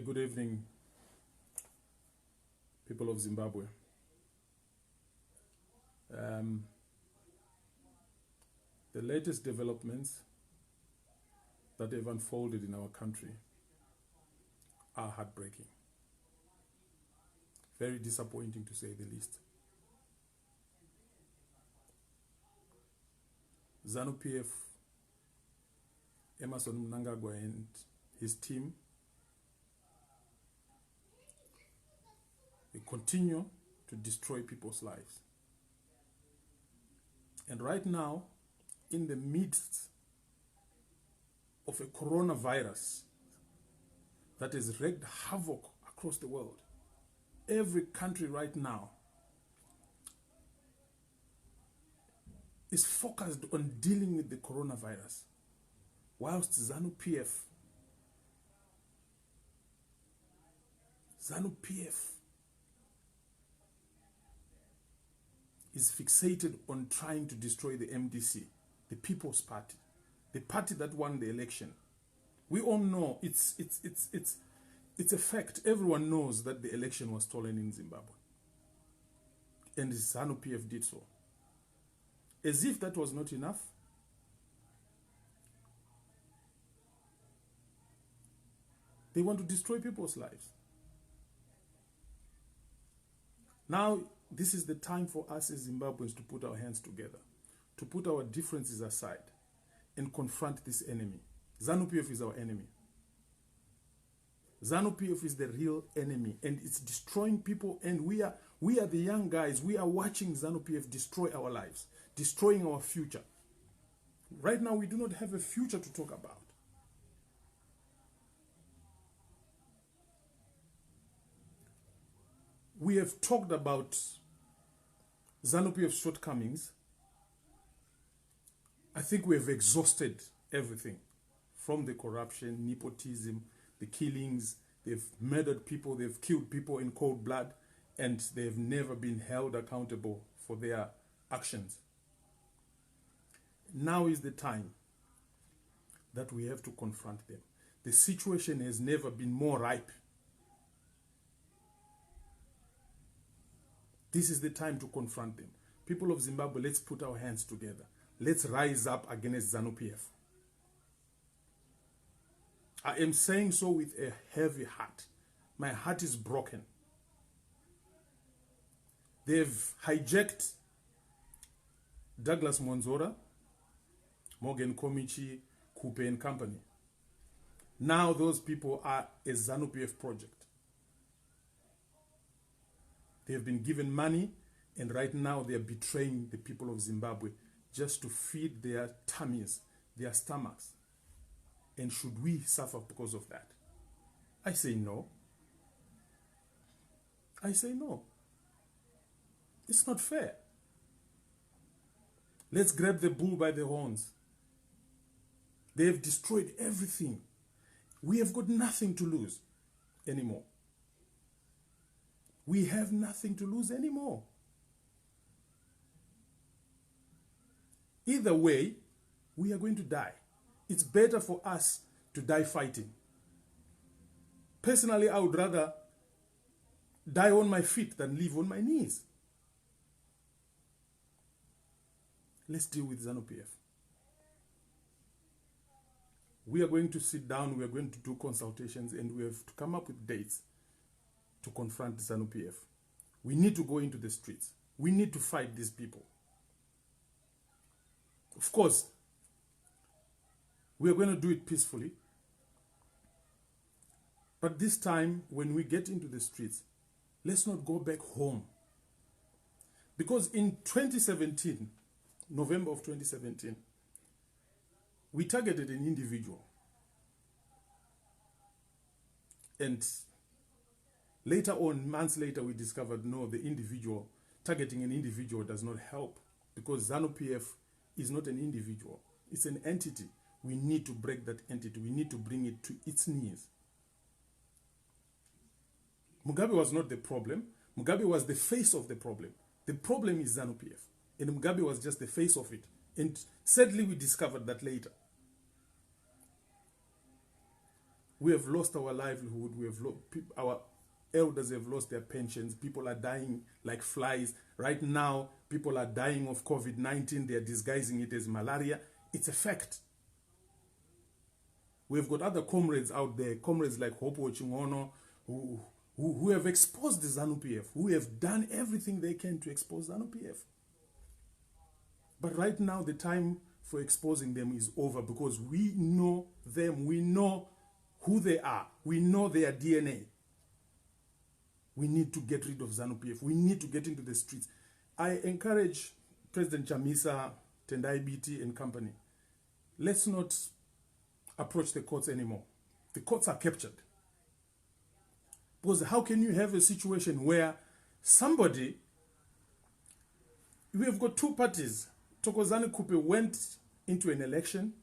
Good evening, people of Zimbabwe. The latest developments that have unfolded in our country are heartbreaking. Very disappointing, to say the least. Zanu PF, Emerson Mnangagwa and his team, they continue to destroy people's lives. And right now, in the midst of a coronavirus that has wreaked havoc across the world, every country right now is focused on dealing with the coronavirus, whilst Zanu PF is fixated on trying to destroy the MDC, the People's Party, the party that won the election. We all know it's a fact. Everyone knows that the election was stolen in Zimbabwe, and the Zanu PF did so. As if that was not enough, they want to destroy people's lives. Now, this is the time for us as Zimbabweans to put our hands together, to put our differences aside and confront this enemy. Zanu PF is our enemy. Zanu PF is the real enemy, and it's destroying people, and we are the young guys. We are watching Zanu PF destroy our lives, destroying our future. Right now, we do not have a future to talk about. We have talked about Zanu PF's shortcomings. I think we have exhausted everything, from the corruption, nepotism, the killings. They've murdered people, they've killed people in cold blood, and they've never been held accountable for their actions. Now is the time that we have to confront them. The situation has never been more ripe. This is the time to confront them. People of Zimbabwe, let's put our hands together. Let's rise up against Zanu PF. I am saying so with a heavy heart. My heart is broken. They've hijacked Douglas Monzora, Morgan Komichi, Kupe and company. Now those people are a Zanu PF project. They have been given money, and right now they are betraying the people of Zimbabwe just to feed their tummies, their stomachs. And should we suffer because of that? I say no. I say no. It's not fair. Let's grab the bull by the horns. They have destroyed everything. We have got nothing to lose anymore. We have nothing to lose anymore. Either way, we are going to die. It's better for us to die fighting. Personally, I would rather die on my feet than live on my knees. Let's deal with Zanu PF. We are going to sit down, we are going to do consultations, and we have to come up with dates to confront Zanu PF. We need to go into the streets. We need to fight these people. Of course, we are going to do it peacefully. But this time, when we get into the streets, let's not go back home. Because in 2017, November of 2017, we targeted an individual. And later on, months later, we discovered, no, targeting an individual does not help, because Zanu PF is not an individual. It's an entity. We need to break that entity. We need to bring it to its knees. Mugabe was not the problem. Mugabe was the face of the problem. The problem is Zanu PF. And Mugabe was just the face of it. And sadly, we discovered that later. We have lost our livelihood. We have our elders have lost their pensions. People are dying like flies. Right now, people are dying of COVID-19. They are disguising it as malaria. It's a fact. We've got other comrades out there, comrades like Hopo Chingono, who have exposed the ZANU-PF, who have done everything they can to expose ZANU-PF. But right now, the time for exposing them is over, because we know them, we know who they are, we know their DNA. We need to get rid of ZANU-PF. We need to get into the streets. I encourage President Chamisa, Tendai BT and company, let's not approach the courts anymore. The courts are captured. Because how can you have a situation where somebody, we have got two parties. Thokozani Kupe went into an election,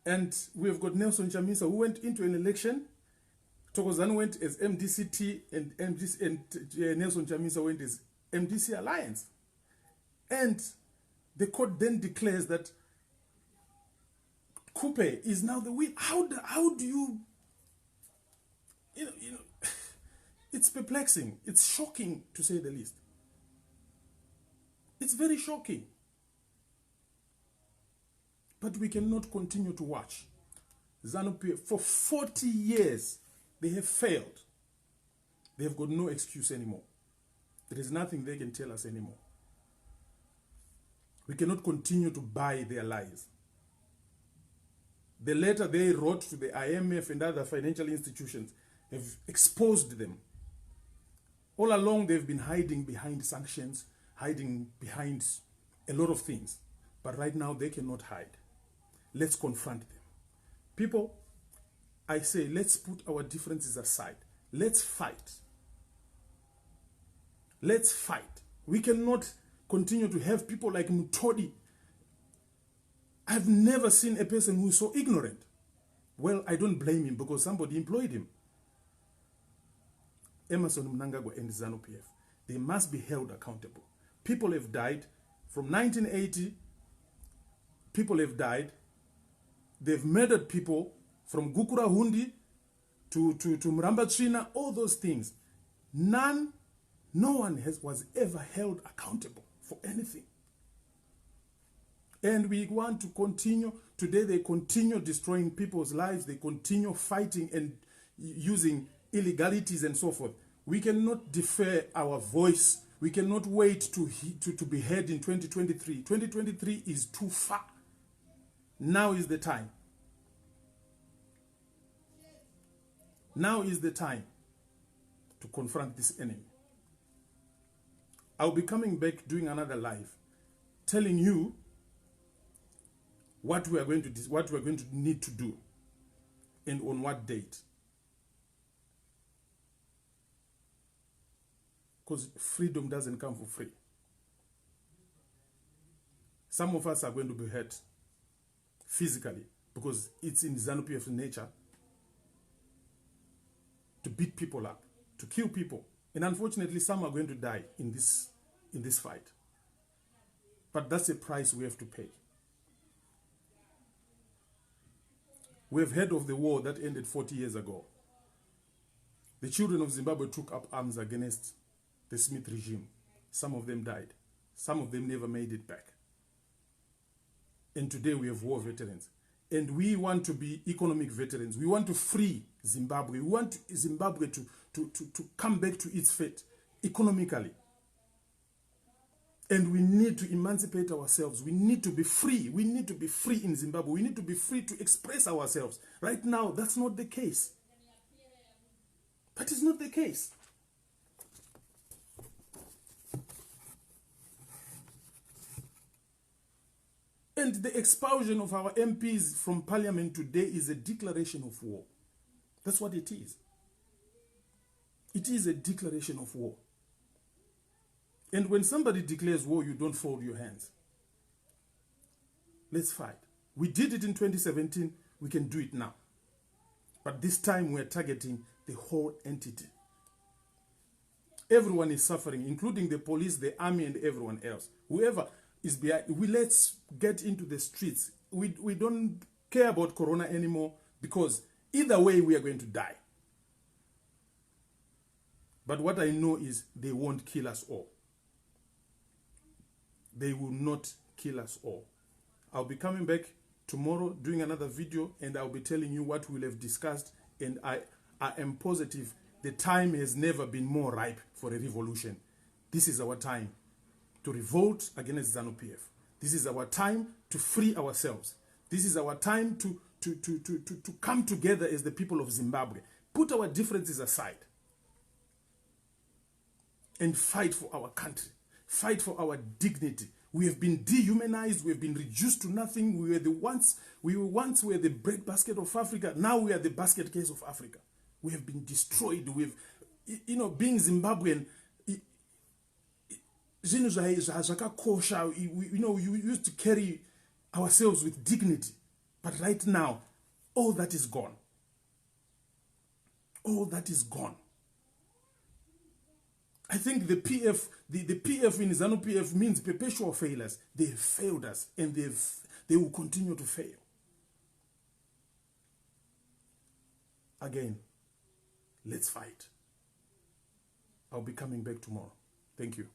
and we have got Nelson Chamisa who went into an election. Thokozani went as MDCT, and Nelson Chamisa went as MDC Alliance. And the court then declares that Kupe is now the winner. How do you know, it's perplexing. It's shocking, to say the least. It's very shocking. But we cannot continue to watch. ZANU-PF, for 40 years, they have failed. They have got no excuse anymore. There is nothing they can tell us anymore. We cannot continue to buy their lies. The letter they wrote to the IMF and other financial institutions have exposed them. All along, they've been hiding behind sanctions, hiding behind a lot of things. But right now, they cannot hide. Let's confront them. People, I say, let's put our differences aside. Let's fight. Let's fight. We cannot continue to have people like Mutodi. I've never seen a person who is so ignorant. Well, I don't blame him, because somebody employed him. Emerson Mnangagwa and ZANU-PF, they must be held accountable. People have died. From 1980, people have died. They've murdered people, from Gukura Hundi to Mramba China, all those things. No one was ever held accountable for anything. And we want to continue. Today they continue destroying people's lives. They continue fighting and using illegalities and so forth. We cannot defer our voice. We cannot wait to be heard in 2023. 2023 is too far. Now is the time. Now is the time to confront this enemy. I'll be coming back doing another live, telling you what we are going to need to do, and on what date. Because freedom doesn't come for free. Some of us are going to be hurt physically, because it's in ZANU-PF's nature to beat people up, to kill people. And unfortunately, some are going to die in this fight. But that's a price we have to pay. We have heard of the war that ended 40 years ago. The children of Zimbabwe took up arms against the Smith regime. Some of them died. Some of them never made it back. And today we have war veterans. And we want to be economic veterans. We want to free Zimbabwe. We want Zimbabwe to come back to its fate economically. And we need to emancipate ourselves. We need to be free. We need to be free in Zimbabwe. We need to be free to express ourselves. Right now, that's not the case. That is not the case. And the expulsion of our MPs from parliament today is a declaration of war. That's what it is. It is a declaration of war. And when somebody declares war, you don't fold your hands. Let's fight. We did it in 2017. We can do it now. But this time we're targeting the whole entity. Everyone is suffering, including the police, the army, and everyone else. Whoever is behind, let's get into the streets. We don't care about Corona anymore, because Either way, we are going to die. But what I know is they won't kill us all. They will not kill us all. I'll be coming back tomorrow doing another video, and I'll be telling you what we'll have discussed, and I am positive the time has never been more ripe for a revolution. This is our time to revolt against ZANU-PF. This is our time to free ourselves. This is our time to come together as the people of Zimbabwe. Put our differences aside and fight for our country. Fight for our dignity. We have been dehumanized. We have been reduced to nothing. We were once the breadbasket of Africa. Now we are the basket case of Africa. We have been destroyed. We've, being Zimbabwean, we used to carry ourselves with dignity. But right now, all that is gone. All that is gone. I think the PF, the PF in ZANU-PF means perpetual failures. They have failed us, and they will continue to fail. Again, let's fight. I'll be coming back tomorrow. Thank you.